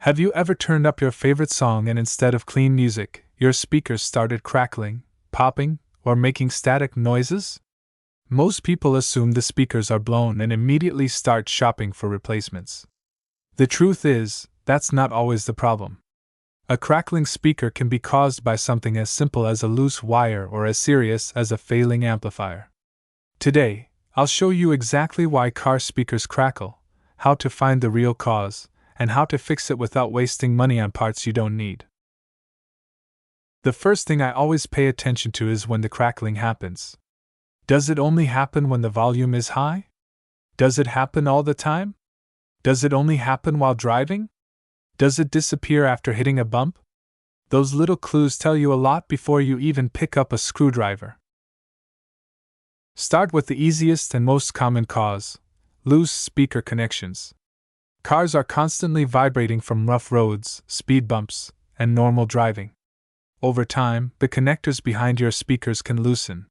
Have you ever turned up your favorite song and instead of clean music, your speakers started crackling, popping, or making static noises? Most people assume the speakers are blown and immediately start shopping for replacements. The truth is, that's not always the problem. A crackling speaker can be caused by something as simple as a loose wire or as serious as a failing amplifier. Today, I'll show you exactly why car speakers crackle, how to find the real cause, and how to fix it without wasting money on parts you don't need. The first thing I always pay attention to is when the crackling happens. Does it only happen when the volume is high? Does it happen all the time? Does it only happen while driving? Does it disappear after hitting a bump? Those little clues tell you a lot before you even pick up a screwdriver. Start with the easiest and most common cause: loose speaker connections. Cars are constantly vibrating from rough roads, speed bumps, and normal driving. Over time, the connectors behind your speakers can loosen.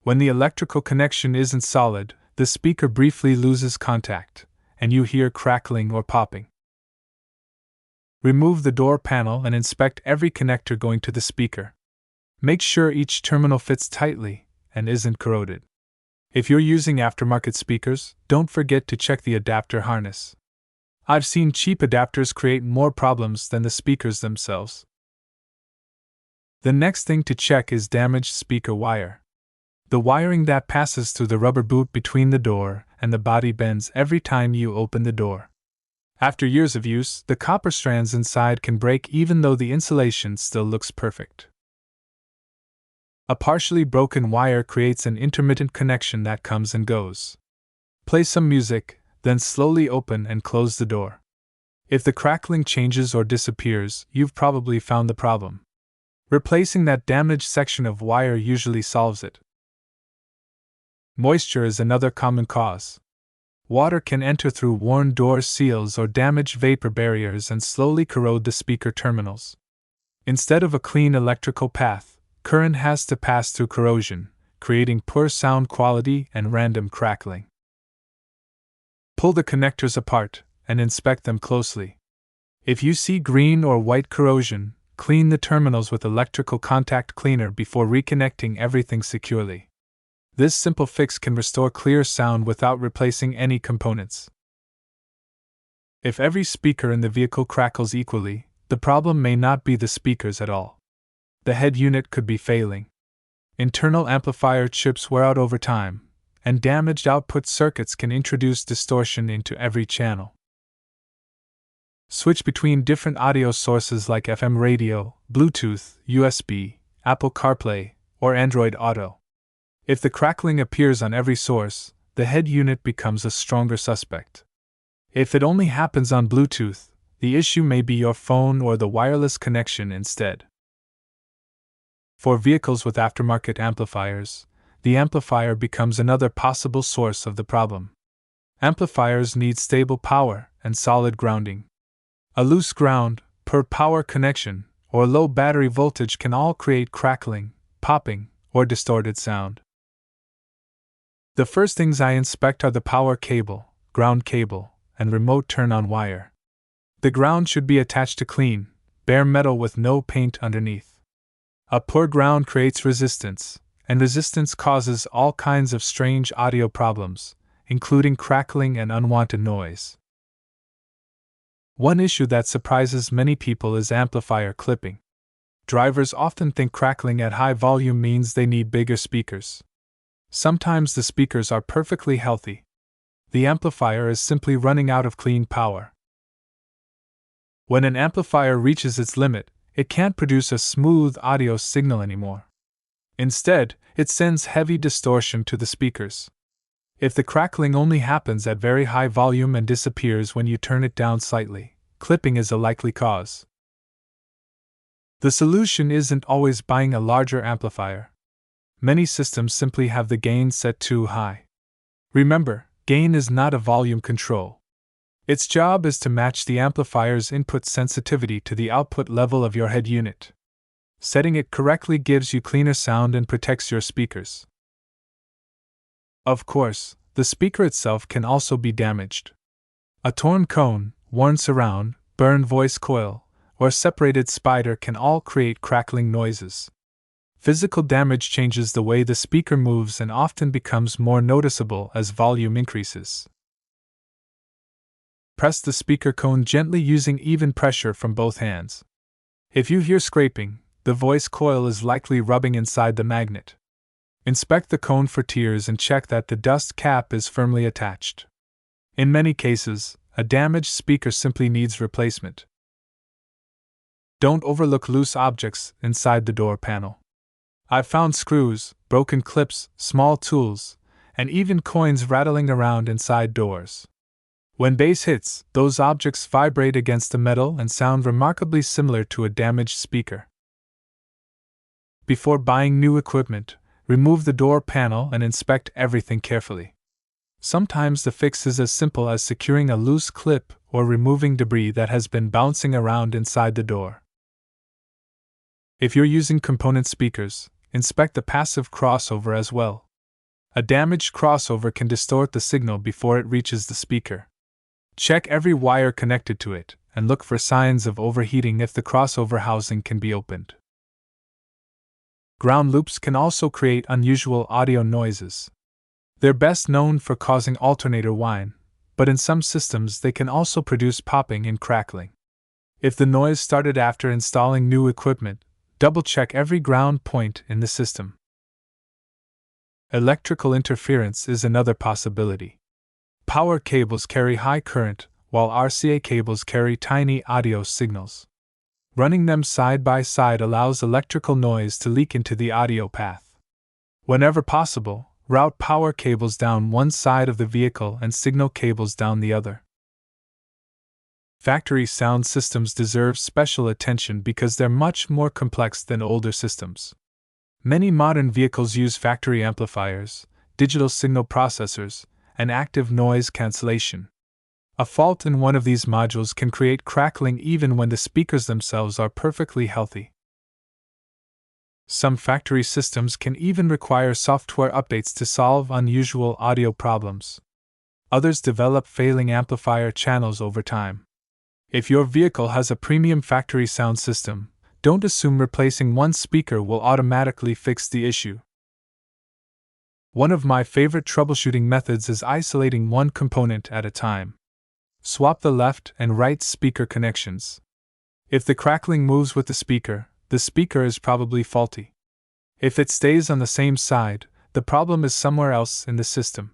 When the electrical connection isn't solid, the speaker briefly loses contact, and you hear crackling or popping. Remove the door panel and inspect every connector going to the speaker. Make sure each terminal fits tightly and isn't corroded. If you're using aftermarket speakers, don't forget to check the adapter harness. I've seen cheap adapters create more problems than the speakers themselves. The next thing to check is damaged speaker wire. The wiring that passes through the rubber boot between the door and the body bends every time you open the door. After years of use, the copper strands inside can break even though the insulation still looks perfect. A partially broken wire creates an intermittent connection that comes and goes. Play some music, then slowly open and close the door. If the crackling changes or disappears, you've probably found the problem. Replacing that damaged section of wire usually solves it. Moisture is another common cause. Water can enter through worn door seals or damaged vapor barriers and slowly corrode the speaker terminals. Instead of a clean electrical path, current has to pass through corrosion, creating poor sound quality and random crackling. Pull the connectors apart and inspect them closely. If you see green or white corrosion, clean the terminals with electrical contact cleaner before reconnecting everything securely. This simple fix can restore clear sound without replacing any components. If every speaker in the vehicle crackles equally, the problem may not be the speakers at all. The head unit could be failing. Internal amplifier chips wear out over time, and damaged output circuits can introduce distortion into every channel. Switch between different audio sources like FM radio, Bluetooth, USB, Apple CarPlay, or Android Auto. If the crackling appears on every source, the head unit becomes a stronger suspect. If it only happens on Bluetooth, the issue may be your phone or the wireless connection instead. For vehicles with aftermarket amplifiers, the amplifier becomes another possible source of the problem. Amplifiers need stable power and solid grounding. A loose ground, poor power connection, or low battery voltage can all create crackling, popping, or distorted sound. The first things I inspect are the power cable, ground cable, and remote turn-on wire. The ground should be attached to clean, bare metal with no paint underneath. A poor ground creates resistance, and resistance causes all kinds of strange audio problems, including crackling and unwanted noise. One issue that surprises many people is amplifier clipping. Drivers often think crackling at high volume means they need bigger speakers. Sometimes the speakers are perfectly healthy. The amplifier is simply running out of clean power. When an amplifier reaches its limit, it can't produce a smooth audio signal anymore. Instead, it sends heavy distortion to the speakers. If the crackling only happens at very high volume and disappears when you turn it down slightly, clipping is a likely cause. The solution isn't always buying a larger amplifier. Many systems simply have the gain set too high. Remember, gain is not a volume control. Its job is to match the amplifier's input sensitivity to the output level of your head unit. Setting it correctly gives you cleaner sound and protects your speakers. Of course, the speaker itself can also be damaged. A torn cone, worn surround, burned voice coil, or a separated spider can all create crackling noises. Physical damage changes the way the speaker moves and often becomes more noticeable as volume increases. Press the speaker cone gently using even pressure from both hands. If you hear scraping, the voice coil is likely rubbing inside the magnet. Inspect the cone for tears and check that the dust cap is firmly attached. In many cases, a damaged speaker simply needs replacement. Don't overlook loose objects inside the door panel. I've found screws, broken clips, small tools, and even coins rattling around inside doors. When bass hits, those objects vibrate against the metal and sound remarkably similar to a damaged speaker. Before buying new equipment, remove the door panel and inspect everything carefully. Sometimes the fix is as simple as securing a loose clip or removing debris that has been bouncing around inside the door. If you're using component speakers, inspect the passive crossover as well. A damaged crossover can distort the signal before it reaches the speaker. Check every wire connected to it, and look for signs of overheating if the crossover housing can be opened. Ground loops can also create unusual audio noises. They're best known for causing alternator whine, but in some systems they can also produce popping and crackling. If the noise started after installing new equipment, double-check every ground point in the system. Electrical interference is another possibility. Power cables carry high current, while RCA cables carry tiny audio signals. Running them side by side allows electrical noise to leak into the audio path. Whenever possible, route power cables down one side of the vehicle and signal cables down the other. Factory sound systems deserve special attention because they're much more complex than older systems. Many modern vehicles use factory amplifiers, digital signal processors, and active noise cancellation. A fault in one of these modules can create crackling even when the speakers themselves are perfectly healthy. Some factory systems can even require software updates to solve unusual audio problems. Others develop failing amplifier channels over time. If your vehicle has a premium factory sound system, don't assume replacing one speaker will automatically fix the issue. One of my favorite troubleshooting methods is isolating one component at a time. Swap the left and right speaker connections. If the crackling moves with the speaker is probably faulty. If it stays on the same side, the problem is somewhere else in the system.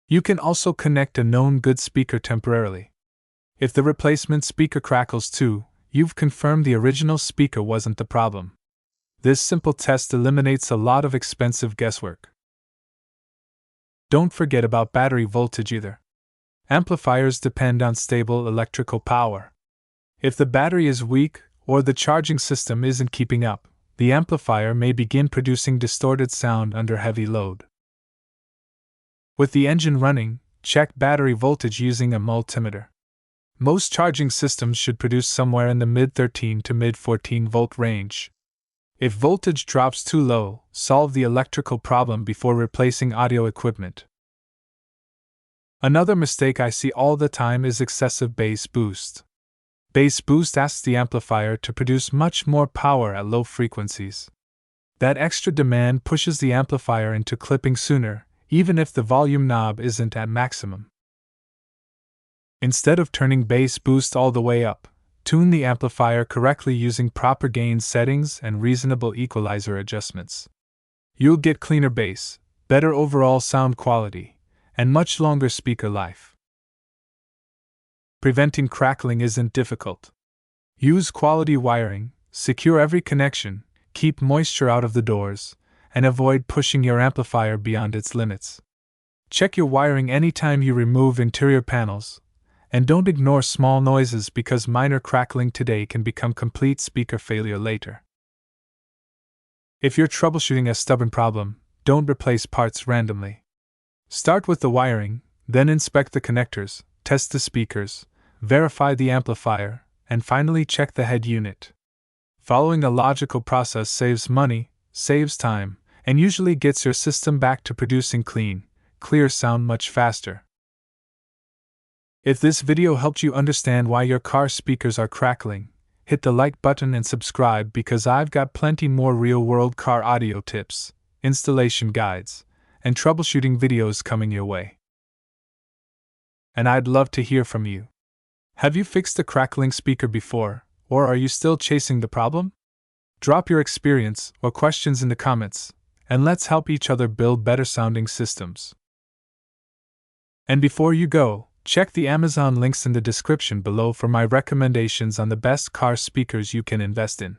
You can also connect a known good speaker temporarily. If the replacement speaker crackles too, you've confirmed the original speaker wasn't the problem. This simple test eliminates a lot of expensive guesswork. Don't forget about battery voltage either. Amplifiers depend on stable electrical power. If the battery is weak or the charging system isn't keeping up, the amplifier may begin producing distorted sound under heavy load. With the engine running, check battery voltage using a multimeter. Most charging systems should produce somewhere in the mid-13 to mid-14 volt range. If voltage drops too low, solve the electrical problem before replacing audio equipment. Another mistake I see all the time is excessive bass boost. Bass boost asks the amplifier to produce much more power at low frequencies. That extra demand pushes the amplifier into clipping sooner, even if the volume knob isn't at maximum. Instead of turning bass boost all the way up, tune the amplifier correctly using proper gain settings and reasonable equalizer adjustments. You'll get cleaner bass, better overall sound quality, and much longer speaker life. Preventing crackling isn't difficult. Use quality wiring, secure every connection, keep moisture out of the doors, and avoid pushing your amplifier beyond its limits. Check your wiring anytime you remove interior panels, and don't ignore small noises because minor crackling today can become complete speaker failure later. If you're troubleshooting a stubborn problem, don't replace parts randomly. Start with the wiring, then inspect the connectors, test the speakers, verify the amplifier, and finally check the head unit. Following a logical process saves money, saves time, and usually gets your system back to producing clean, clear sound much faster. If this video helped you understand why your car speakers are crackling, hit the like button and subscribe because I've got plenty more real-world car audio tips, installation guides, and troubleshooting videos coming your way. And I'd love to hear from you. Have you fixed a crackling speaker before, or are you still chasing the problem? Drop your experience or questions in the comments, and let's help each other build better sounding systems. And before you go, check the Amazon links in the description below for my recommendations on the best car speakers you can invest in.